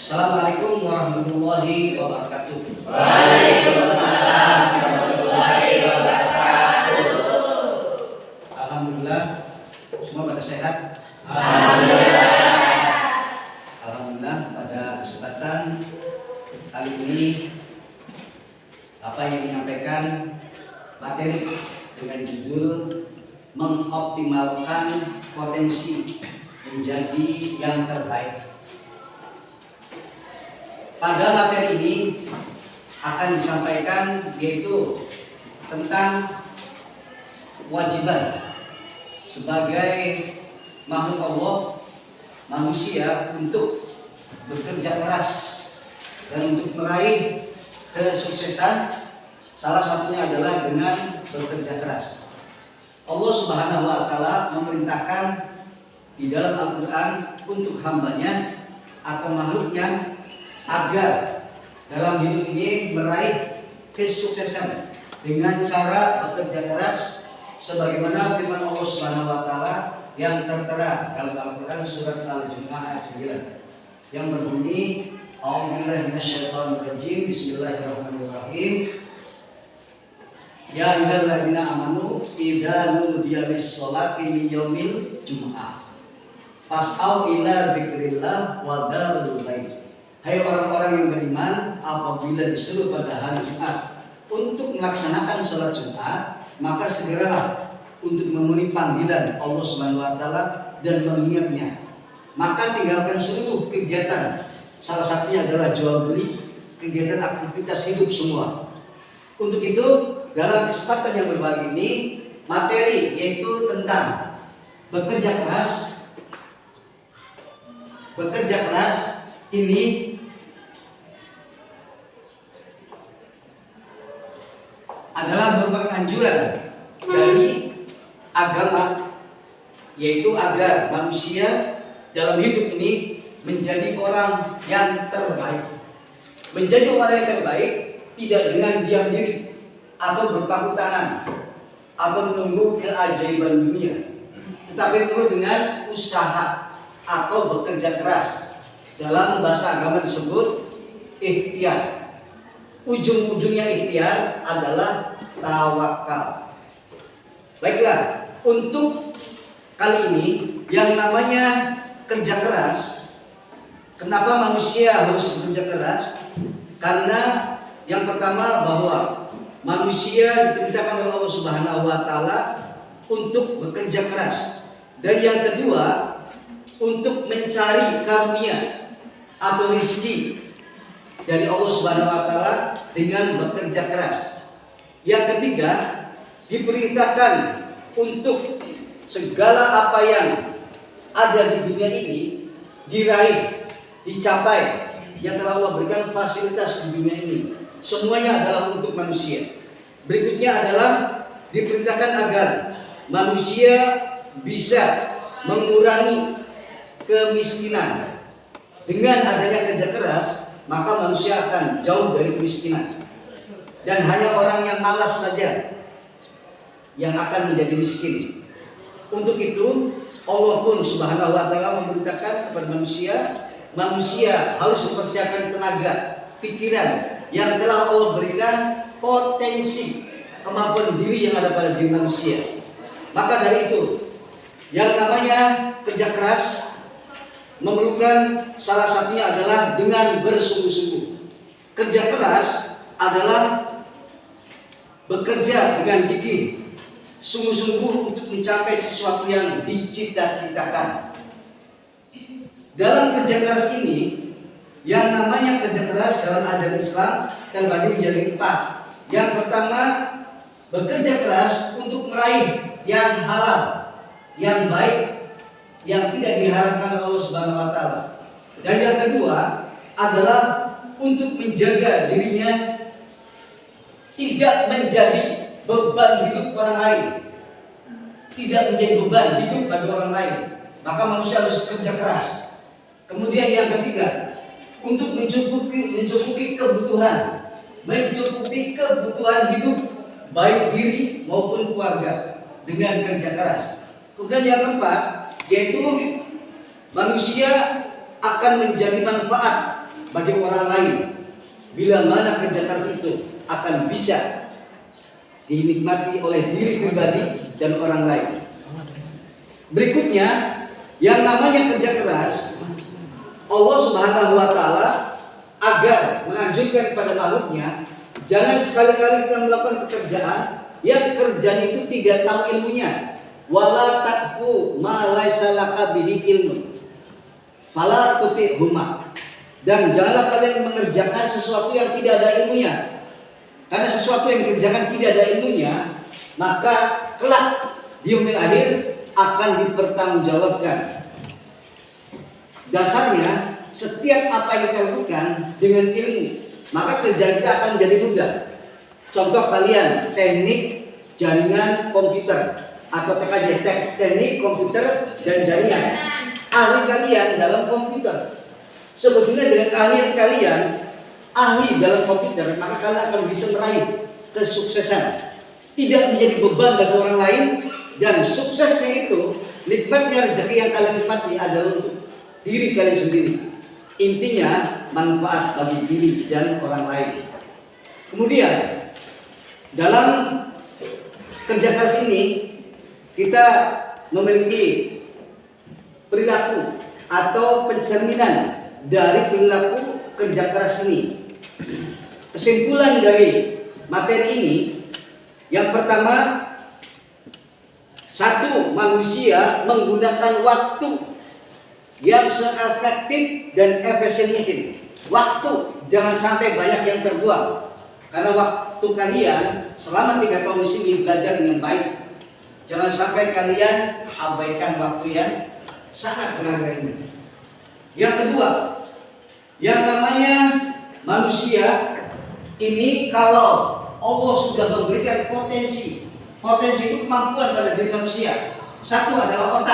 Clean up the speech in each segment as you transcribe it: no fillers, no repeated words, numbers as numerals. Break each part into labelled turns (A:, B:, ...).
A: Assalamualaikum warahmatullahi wabarakatuh.
B: Waalaikumsalam warahmatullahi wabarakatuh.
A: Alhamdulillah, semua pada sehat.
B: Alhamdulillah.
A: Alhamdulillah, pada kesempatan kali ini apa yang menyampaikan materi dengan judul mengoptimalkan potensi menjadi yang terbaik. Pada materi ini akan disampaikan yaitu tentang kewajiban sebagai makhluk Allah, manusia, untuk bekerja keras dan untuk meraih kesuksesan. Salah satunya adalah dengan bekerja keras. Allah Subhanahu wa Ta'ala memerintahkan di dalam Al-Quran untuk hambanya atau makhluknya agar dalam hidup ini meraih kesuksesan dengan cara bekerja keras, sebagaimana firman Allah Subhanahu wa Ta'ala yang tertera dalam Al-Quran surat Al-Jumu'ah ayat 9 yang berbunyi, A'udzubillahi minasyaitonirrajim, Bismillahirrahmanirrahim. Ya ayyuhalladzina amanu idza nudiya lis-sholati min yaumil jumu'ah fas'au ila dzikrillah wa dzarul bait. Hai orang-orang yang beriman, apabila disuruh pada hari Jumat untuk melaksanakan sholat Jumat, maka segeralah untuk memenuhi panggilan Allah Subhanahu wa Ta'ala dan mengingatnya. Maka tinggalkan seluruh kegiatan, salah satunya adalah jual beli, kegiatan aktivitas hidup semua. Untuk itu, dalam kesempatan yang berbahagia ini, materi yaitu tentang bekerja keras. Bekerja keras ini adalah merupakan anjuran dari agama, yaitu agar manusia dalam hidup ini menjadi orang yang terbaik. Menjadi orang yang terbaik tidak dengan diam diri atau berpangku tangan atau menunggu keajaiban dunia, tetapi perlu dengan usaha atau bekerja keras. Dalam bahasa agama disebut ikhtiar. Ujung-ujungnya ikhtiar adalah tawakal. Baiklah, untuk kali ini yang namanya kerja keras, kenapa manusia harus bekerja keras? Karena yang pertama bahwa manusia diperintahkan oleh Allah Subhanahu wa Ta'ala untuk bekerja keras, dan yang kedua untuk mencari karunia atau rezeki dari Allah Subhanahu wa Ta'ala dengan bekerja keras. Yang ketiga, diperintahkan untuk segala apa yang ada di dunia ini diraih, dicapai, yang telah Allah berikan fasilitas di dunia ini. Semuanya adalah untuk manusia. Berikutnya adalah diperintahkan agar manusia bisa mengurangi kemiskinan. Dengan adanya kerja keras, maka manusia akan jauh dari kemiskinan. Dan hanya orang yang malas saja yang akan menjadi miskin. Untuk itu, Allah pun Subhanahu wa Ta'ala memerintahkan kepada manusia harus mempersiapkan tenaga, pikiran yang telah Allah berikan potensi kemampuan diri yang ada pada diri manusia. Maka dari itu, yang namanya kerja keras memerlukan salah satunya adalah dengan bersungguh-sungguh. Kerja keras adalah bekerja dengan gigih, sungguh-sungguh untuk mencapai sesuatu yang dicita-citakan. Dalam kerja keras ini, yang namanya kerja keras dalam ajaran Islam terbagi menjadi 4. Yang pertama, bekerja keras untuk meraih yang halal, yang baik, yang tidak diharapkan oleh Allah Subhanahu wa Ta'ala. Dan yang kedua adalah untuk menjaga dirinya tidak menjadi beban hidup orang lain, tidak menjadi beban hidup bagi orang lain. Maka manusia harus kerja keras. Kemudian yang ketiga, untuk mencukupi kebutuhan hidup baik diri maupun keluarga dengan kerja keras. Kemudian yang keempat, yaitu manusia akan menjadi manfaat bagi orang lain bila mana kerja keras itu akan bisa dinikmati oleh diri pribadi dan orang lain. Berikutnya, yang namanya kerja keras, Allah Subhanahu wa Ta'ala agar menganjurkan kepada makhluknya, jangan sekali-kali kita melakukan pekerjaan yang kerjanya itu tidak tahu ilmunya. Wala taqfu ma laisa laka bihi ilmun fala tuti'huma. Dan janganlah kalian mengerjakan sesuatu yang tidak ada ilmunya. Karena sesuatu yang dikerjakan tidak ada ilmunya, maka kelak di yaumil akhir akan dipertanggungjawabkan. Dasarnya, setiap apa yang kita lakukan dengan ilmu, maka kerjaan kita akan menjadi mudah. Contoh kalian teknik jaringan komputer atau TKJ, teknik komputer dan jaringan. Ahli kalian dalam komputer. Sebetulnya dengan keahlian kalian ahli dalam komputer, maka kalian akan bisa meraih kesuksesan, tidak menjadi beban bagi orang lain, dan suksesnya itu, nikmatnya rezeki yang kalian nikmati adalah untuk diri kalian sendiri. Intinya manfaat bagi diri dan orang lain. Kemudian dalam kerja keras ini kita memiliki perilaku atau pencerminan dari perilaku kerja keras ini. Kesimpulan dari materi ini, yang pertama, satu, manusia menggunakan waktu yang seefektif dan efisien mungkin. Waktu jangan sampai banyak yang terbuang, karena waktu kalian selama 3 tahun di sini belajar dengan baik. Jangan sampai kalian abaikan waktu yang sangat berharga ini. Yang kedua, yang namanya manusia ini, kalau Allah sudah memberikan potensi itu kemampuan pada diri manusia. Satu adalah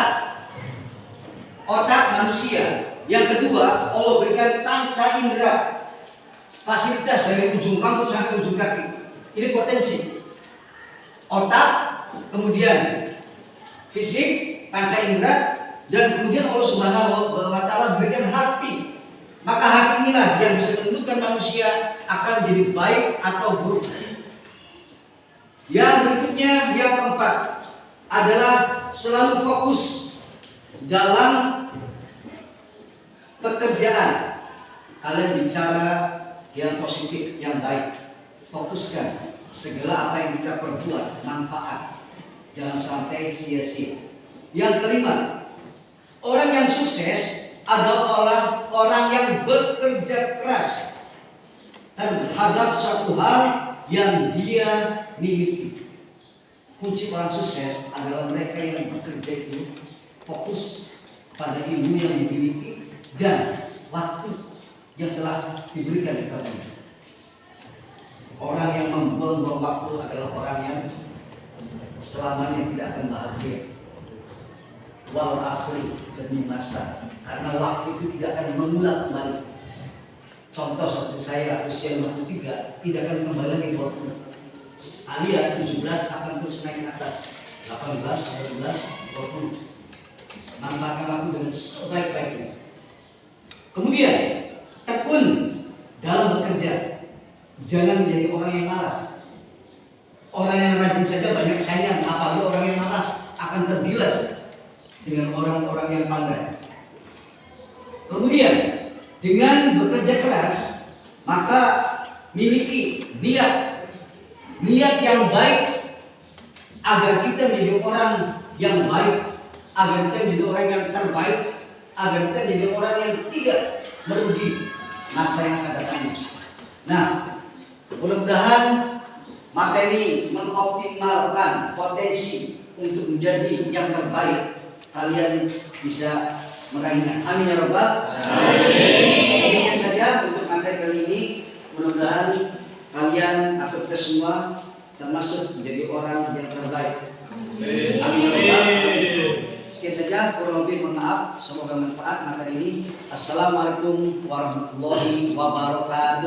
A: otak manusia. Yang kedua, Allah berikan panca indera, fasilitas dari ujung rambut sampai ujung kaki. Ini potensi. Otak, kemudian fisik, panca indera, dan kemudian Allah Subhanahu wa Ta'ala berikan hati. Maka hati inilah yang bisa menentukan manusia akan jadi baik atau buruk. Yang berikutnya, yang keempat, adalah selalu fokus dalam pekerjaan. Kalian bicara yang positif, yang baik. Fokuskan segala apa yang kita perbuat manfaat. Jangan sampai sia-sia. Yang kelima, orang yang sukses adalah orang yang bekerja keras terhadap suatu hal yang dia miliki. Kunci orang sukses adalah mereka yang bekerja itu fokus pada ilmu yang dimiliki dan waktu yang telah diberikan kepadanya. Orang yang membuang waktu adalah orang yang selamanya tidak akan bahagia. Wal asli, demi masa, karena waktu itu tidak akan mengulang kembali. Contoh seperti saya usia 53 tidak akan kembali lagi 20. Alias 17 akan terus naik ke atas 18, 19, 20. Manfaatkan waktu dengan sebaik-baiknya. Kemudian tekun dalam bekerja. Jangan menjadi orang yang malas. Orang yang rajin saja banyak saingan, apalagi orang yang malas akan tergilas dengan orang-orang yang pandai. Kemudian dengan bekerja keras, maka miliki niat yang baik agar kita menjadi orang yang baik, agar kita menjadi orang yang terbaik, agar kita menjadi orang yang tidak merugi masa yang akan datang. Nah, mudah-mudahan materi mengoptimalkan potensi untuk menjadi yang terbaik kalian bisa meraihnya. Amin ya rabbal alamin. Demikian saja untuk materi kali ini. Mudah-mudahan kalian atau kita semua termasuk menjadi orang yang terbaik. Amin ya rabbal alamin. Sekian saja, kurang lebih mohon maaf. Semoga manfaat materi ini. Assalamualaikum warahmatullahi wabarakatuh.